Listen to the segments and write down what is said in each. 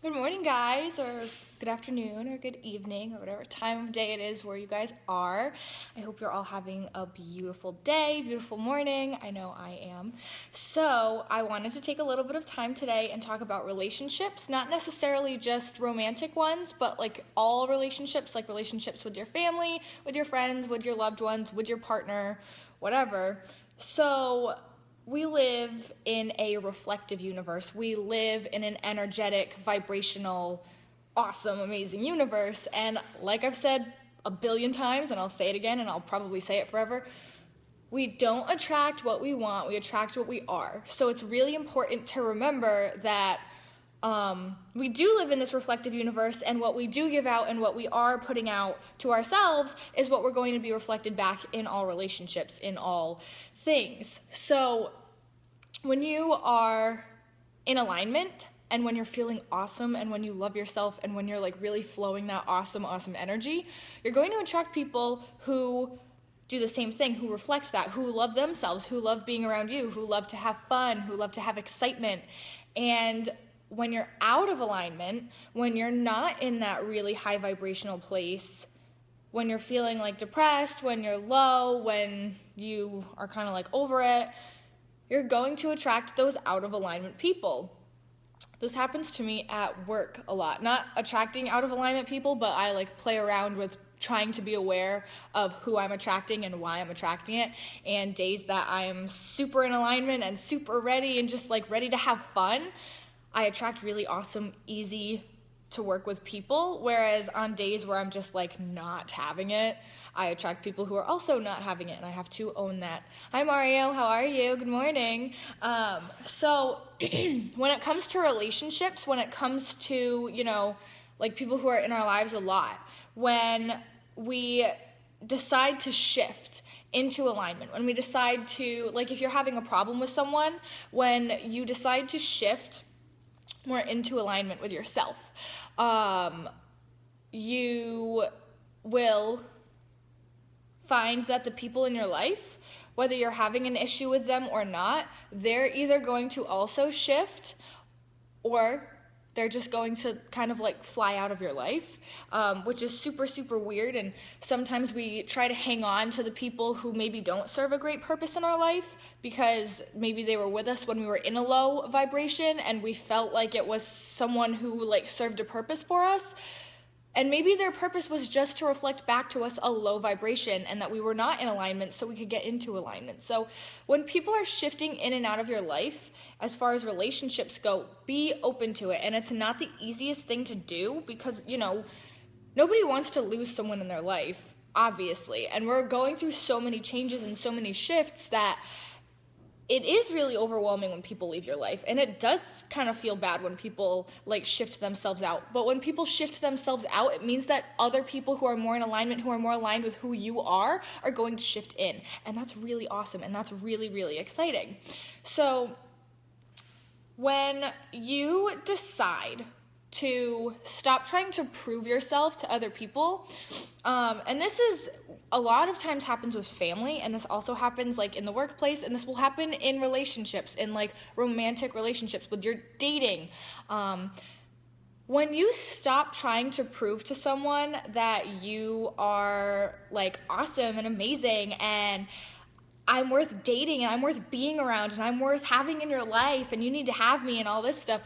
Good morning, guys, or good afternoon, or good evening, or whatever time of day it is where you guys are. I hope you're all having a beautiful day, beautiful morning. I know I am. So, I wanted to take a little bit of time today and talk about relationships, not necessarily just romantic ones, but like all relationships, like relationships with your family, with your friends, with your loved ones, with your partner, whatever. So, we live in a reflective universe. We live in an energetic, vibrational, awesome, amazing universe. And like I've said a billion times, and I'll say it again, and I'll probably say it forever, we don't attract what we want, we attract what we are. So it's really important to remember that we do live in this reflective universe, and what we do give out and what we are putting out to ourselves is what we're going to be reflected back in all relationships, in all things. So when you are in alignment and when you're feeling awesome and when you love yourself and when you're like really flowing that awesome energy, you're going to attract people who do the same thing, who reflect that, who love themselves, who love being around you, who love to have fun, who love to have excitement. And when you're out of alignment, when you're not in that really high vibrational place, when you're feeling like depressed, when you're low, when you are kind of like over it, you're going to attract those out of alignment people. This happens to me at work a lot. Not attracting out of alignment people, but I like play around with trying to be aware of who I'm attracting and why I'm attracting it. And days that I'm super in alignment and super ready and just like ready to have fun, I attract really awesome, easy to work with people. Whereas on days where I'm just like not having it, I attract people who are also not having it, and I have to own that. Hi Mario, how are you? Good morning. So when it comes to relationships, when it comes to, like people who are in our lives a lot, when we decide to shift into alignment, when we decide to, like if you're having a problem with someone, when you decide to shift more into alignment with yourself, you will find that the people in your life, whether you're having an issue with them or not, they're either going to also shift or they're just going to kind of like fly out of your life, which is super weird. And sometimes we try to hang on to the people who maybe don't serve a great purpose in our life because maybe they were with us when we were in a low vibration and we felt like it was someone who like served a purpose for us. And maybe their purpose was just to reflect back to us a low vibration and that we were not in alignment so we could get into alignment. So when people are shifting in and out of your life, as far as relationships go, be open to it. And it's not the easiest thing to do because, nobody wants to lose someone in their life, obviously. And we're going through so many changes and so many shifts that it is really overwhelming when people leave your life, and it does kind of feel bad when people like shift themselves out. But when people shift themselves out, it means that other people who are more in alignment, who are more aligned with who you are going to shift in, and that's really awesome, and that's really exciting. So when you decide to stop trying to prove yourself to other people, and this is a lot of times happens with family, and this also happens like in the workplace, and this will happen in relationships, in like romantic relationships, with your dating. When you stop trying to prove to someone that you are like awesome and amazing and I'm worth dating and I'm worth being around and I'm worth having in your life and you need to have me and all this stuff,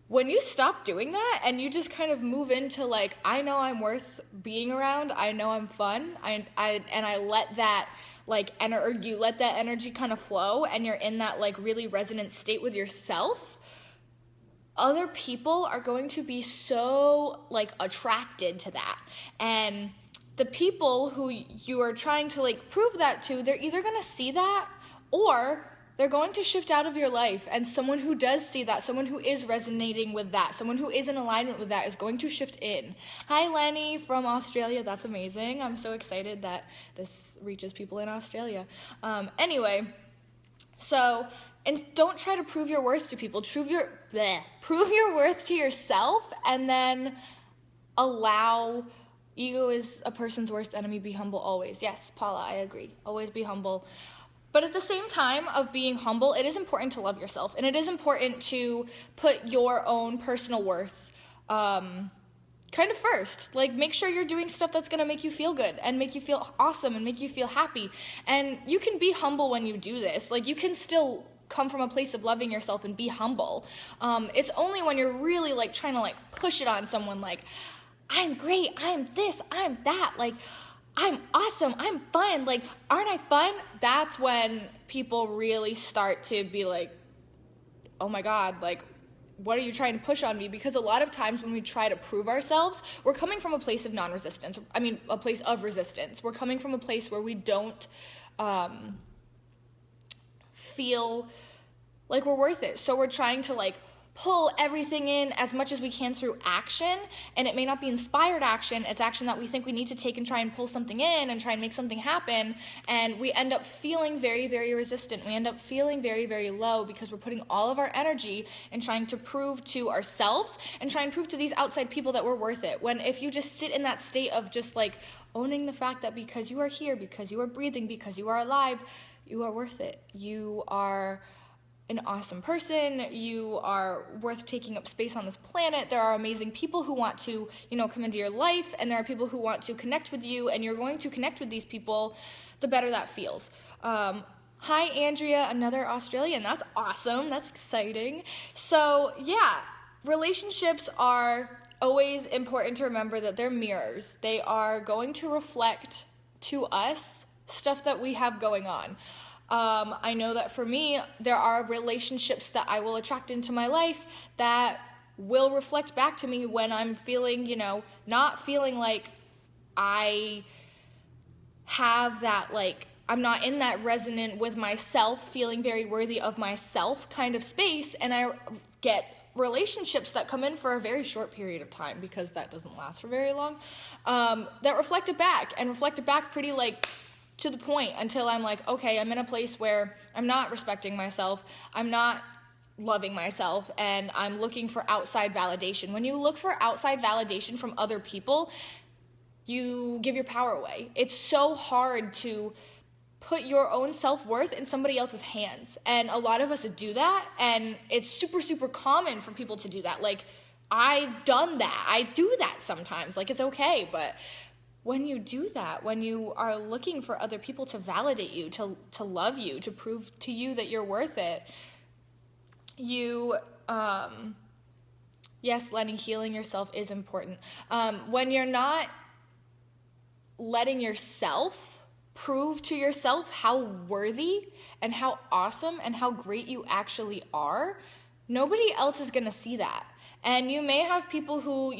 when you stop doing that and you just kind of move into like, I know I'm worth being around, I know I'm fun, I let that like you let that energy kind of flow, and you're in that like really resonant state with yourself, other people are going to be so like attracted to that. And the people who you are trying to like prove that to, they're either going to see that or they're going to shift out of your life, and someone who does see that, someone who is resonating with that, someone who is in alignment with that is going to shift in. Hi, Lenny from Australia. That's amazing. I'm so excited that this reaches people in Australia. Anyway, so, and don't try to prove your worth to people. Prove your worth to yourself, and then allow. Ego is a person's worst enemy. Be humble always. Yes, Paula, I agree. Always be humble. But at the same time of being humble, it is important to love yourself, and it is important to put your own personal worth kind of first. Like, make sure you're doing stuff that's gonna make you feel good and make you feel awesome and make you feel happy. And you can be humble when you do this. Like, you can still come from a place of loving yourself and be humble. It's only when you're really like trying to like push it on someone, like, I'm great, I'm this, I'm that, like, I'm awesome, I'm fun, like, aren't I fun? That's when people really start to be like, oh my God, like, what are you trying to push on me? Because a lot of times when we try to prove ourselves, we're coming from a place of non-resistance. I mean, a place of resistance. We're coming from a place where we don't feel like we're worth it. So we're trying to like pull everything in as much as we can through action, and it may not be inspired action. It's action that we think we need to take and try and pull something in and try and make something happen, and we end up feeling very, very resistant. We end up feeling very, very low because we're putting all of our energy in trying to prove to ourselves and try and prove to these outside people that we're worth it. When if you just sit in that state of just like owning the fact that because you are here, because you are breathing, because you are alive, you are worth it. You are an awesome person, you are worth taking up space on this planet. There are amazing people who want to, come into your life, and there are people who want to connect with you, and you're going to connect with these people, the better that feels. Hi, Andrea, another Australian. That's awesome. That's exciting. So, yeah, relationships are always important to remember that they're mirrors. They are going to reflect to us stuff that we have going on. I know that for me, there are relationships that I will attract into my life that will reflect back to me when I'm feeling, not feeling like I have that, like, I'm not in that resonant with myself, feeling very worthy of myself kind of space, and I get relationships that come in for a very short period of time, because that doesn't last for very long, that reflect it back pretty, like, to the point, until I'm like, okay, I'm in a place where I'm not respecting myself, I'm not loving myself, and I'm looking for outside validation. When you look for outside validation from other people, you give your power away. It's so hard to put your own self-worth in somebody else's hands, and a lot of us do that, and it's super, super common for people to do that. Like, I've done that. I do that sometimes. Like, it's okay, but when you do that, when you are looking for other people to validate you, to love you, to prove to you that you're worth it, you, yes, healing yourself is important. When you're not letting yourself prove to yourself how worthy and how awesome and how great you actually are, nobody else is going to see that. And you may have people who,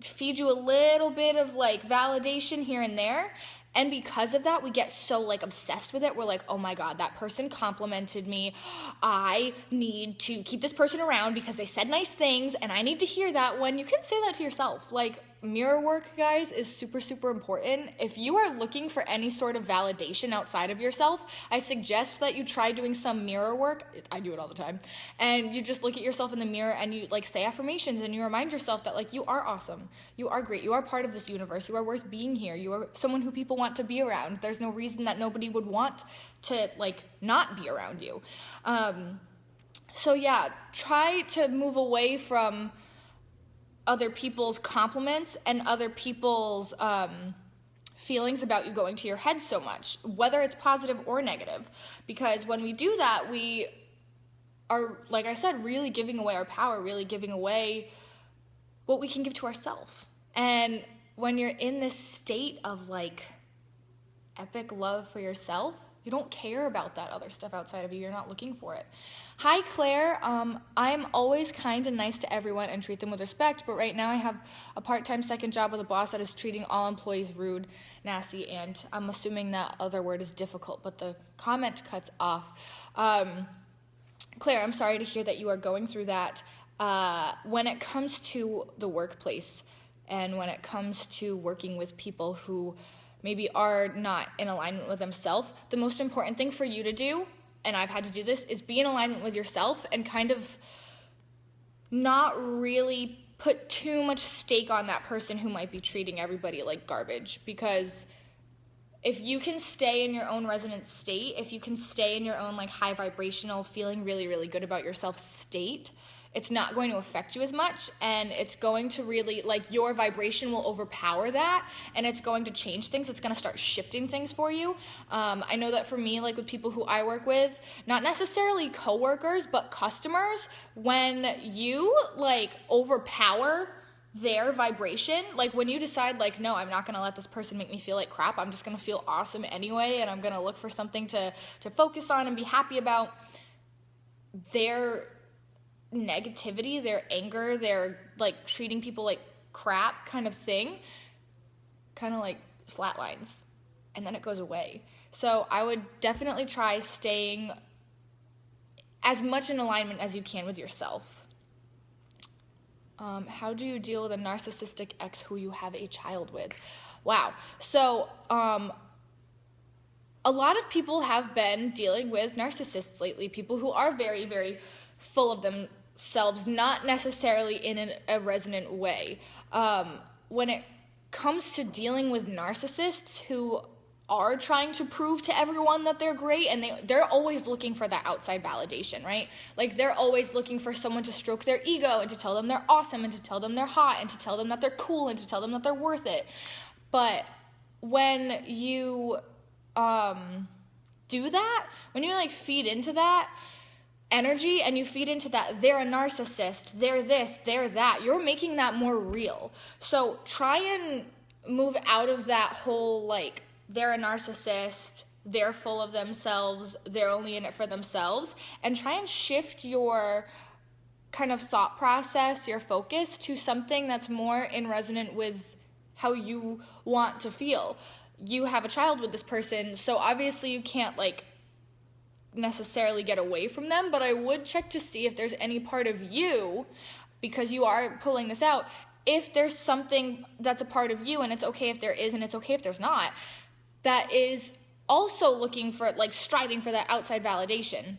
feed you a little bit of like validation here and there, and because of that we get so like obsessed with it. We're like, oh my God, that person complimented me, I need to keep this person around because they said nice things and I need to hear that. When you can say that to yourself. Like, mirror work, guys, is super, super important. If you are looking for any sort of validation outside of yourself, I suggest that you try doing some mirror work. I do it all the time. And you just look at yourself in the mirror and you like say affirmations, and you remind yourself that like you are awesome, you are great, you are part of this universe, you are worth being here, you are someone who people want to be around. There's no reason that nobody would want to like not be around you. So yeah, try to move away from other people's compliments and other people's feelings about you going to your head so much, whether it's positive or negative. Because when we do that, we are, like I said, really giving away our power, really giving away what we can give to ourselves. And when you're in this state of like epic love for yourself, you don't care about that other stuff outside of you. You're not looking for it. Hi, Claire. I'm always kind and nice to everyone and treat them with respect, but right now I have a part-time second job with a boss that is treating all employees rude, nasty, and I'm assuming that other word is difficult, but the comment cuts off. Claire, I'm sorry to hear that you are going through that. When it comes to the workplace and when it comes to working with people who maybe are not in alignment with themselves, the most important thing for you to do, and I've had to do this, is be in alignment with yourself and kind of not really put too much stake on that person who might be treating everybody like garbage. Because if you can stay in your own resonant state, if you can stay in your own like high vibrational, feeling really, really good about yourself state, it's not going to affect you as much, and it's going to really, like, your vibration will overpower that, and it's going to change things. It's going to start shifting things for you. I know that for me, like with people who I work with, not necessarily coworkers, but customers, when you like overpower their vibration, like when you decide like, no, I'm not going to let this person make me feel like crap, I'm just going to feel awesome anyway, and I'm going to look for something to focus on and be happy about, their negativity, their anger, their like treating people like crap kind of thing kind of like flatlines, and then it goes away. So I would definitely try staying as much in alignment as you can with yourself. How do you deal with a narcissistic ex who you have a child with? Wow. So a lot of people have been dealing with narcissists lately, people who are very, very full of themselves, not necessarily in a resonant way. When it comes to dealing with narcissists who are trying to prove to everyone that they're great, and they're always looking for that outside validation, right? Like they're always looking for someone to stroke their ego and to tell them they're awesome and to tell them they're hot and to tell them that they're cool and to tell them that they're worth it. But when you do that, when you like feed into that energy and you feed into that they're a narcissist, they're this, they're that, you're making that more real. So try and move out of that whole like they're a narcissist, they're full of themselves, they're only in it for themselves, and try and shift your kind of thought process, your focus to something that's more in resonant with how you want to feel. You have a child with this person, so obviously you can't like necessarily get away from them, but I would check to see if there's any part of you, because you are pulling this out, if there's something that's a part of you, and it's okay if there is and it's okay if there's not, that is also looking for, like, striving for that outside validation.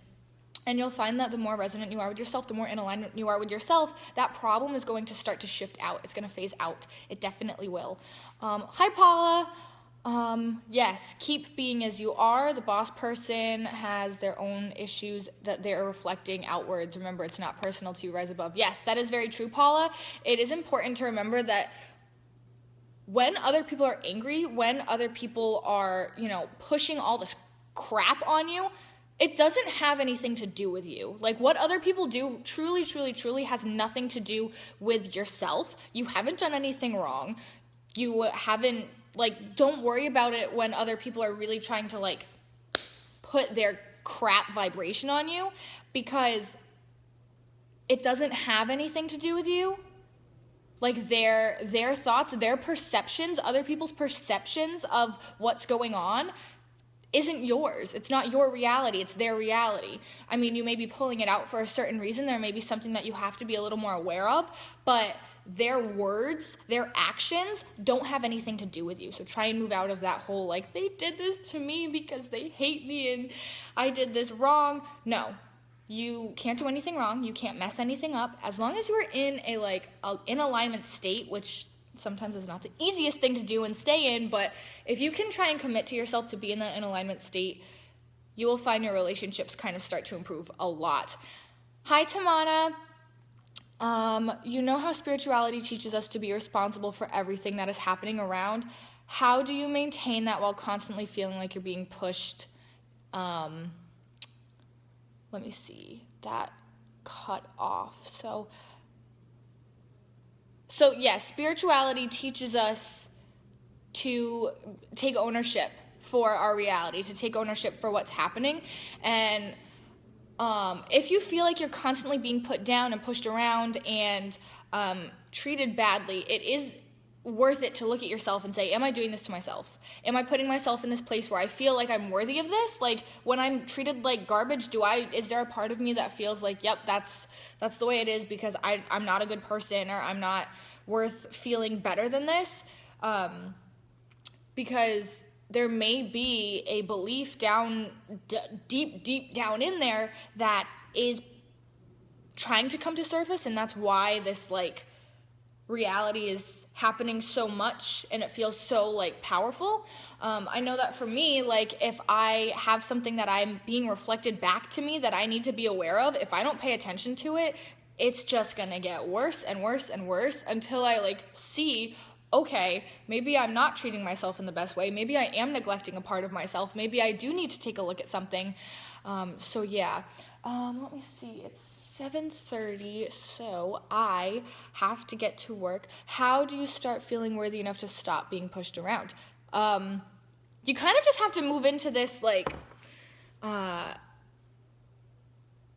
And you'll find that the more resonant you are with yourself, the more in alignment you are with yourself, that problem is going to start to shift out. It's going to phase out. It definitely will. Hi, Paula. Yes, keep being as you are. The boss person has their own issues that they're reflecting outwards. Remember, it's not personal to you, rise above. Yes, that is very true, Paula. It is important to remember that when other people are angry, when other people are, pushing all this crap on you, it doesn't have anything to do with you. Like, what other people do truly, truly, truly has nothing to do with yourself. You haven't done anything wrong. You haven't, don't worry about it when other people are really trying to, put their crap vibration on you, because it doesn't have anything to do with you. Like their thoughts, their perceptions, other people's perceptions of what's going on isn't yours. It's not your reality. It's their reality. I mean, you may be pulling it out for a certain reason. There may be something that you have to be a little more aware of, but their words, their actions don't have anything to do with you. So try and move out of that whole, they did this to me because they hate me and I did this wrong. No. You can't do anything wrong. You can't mess anything up. As long as you're in a in alignment state, which sometimes is not the easiest thing to do and stay in, but if you can try and commit to yourself to be in that in alignment state, you will find your relationships kind of start to improve a lot. Hi, Tamana. You know how spirituality teaches us to be responsible for everything that is happening around. How do you maintain that while constantly feeling like you're being pushed? Let me see, that cut off. So yes, spirituality teaches us to take ownership for our reality, to take ownership for what's happening. And if you feel like you're constantly being put down and pushed around and treated badly, it is worth it to look at yourself and say, am I doing this to myself? Am I putting myself in this place where I feel like I'm worthy of this? Like, when I'm treated like garbage, is there a part of me that feels like, yep, that's the way it is because I'm not a good person, or I'm not worth feeling better than this? Because there may be a belief down, deep down in there that is trying to come to surface, and that's why this, reality is happening so much and it feels so powerful. I know that for me, if I have something that I'm being reflected back to me that I need to be aware of, if I don't pay attention to it, it's just gonna get worse and worse and worse until I like see, okay, maybe I'm not treating myself in the best way. Maybe I am neglecting a part of myself. Maybe I do need to take a look at something. So yeah, let me see. It's 7:30, so I have to get to work. How do you start feeling worthy enough to stop being pushed around? You kind of just have to move into this, like, I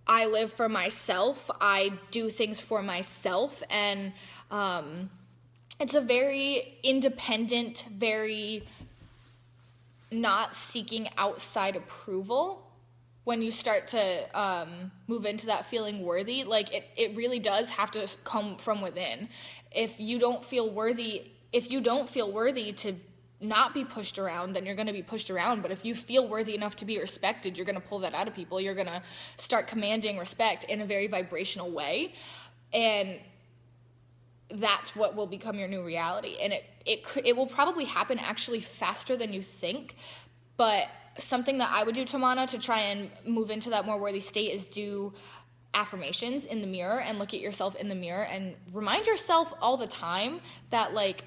live for myself. I do things for myself, and it's a very independent, very not seeking outside approval. When you start to move into that feeling worthy, like it really does have to come from within. If you don't feel worthy to not be pushed around, then you're going to be pushed around. But if you feel worthy enough to be respected, you're going to pull that out of people. You're going to start commanding respect in a very vibrational way, and that's what will become your new reality. And it will probably happen actually faster than you think. But something that I would do, Tamana, to try and move into that more worthy state is do affirmations in the mirror and look at yourself in the mirror and remind yourself all the time that, like,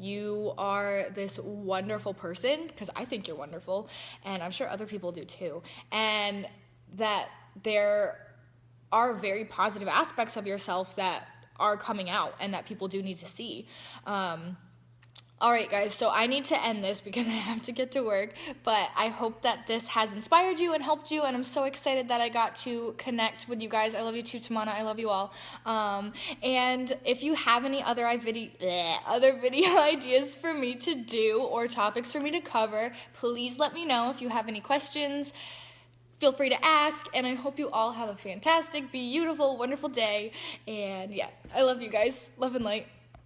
you are this wonderful person, because I think you're wonderful, and I'm sure other people do too, and that there are very positive aspects of yourself that are coming out and that people do need to see. All right, guys, so I need to end this because I have to get to work, but I hope that this has inspired you and helped you, and I'm so excited that I got to connect with you guys. I love you too, Tamana. I love you all. And if you have any other video ideas for me to do or topics for me to cover, please let me know. If you have any questions, feel free to ask, and I hope you all have a fantastic, beautiful, wonderful day. And yeah, I love you guys. Love and light.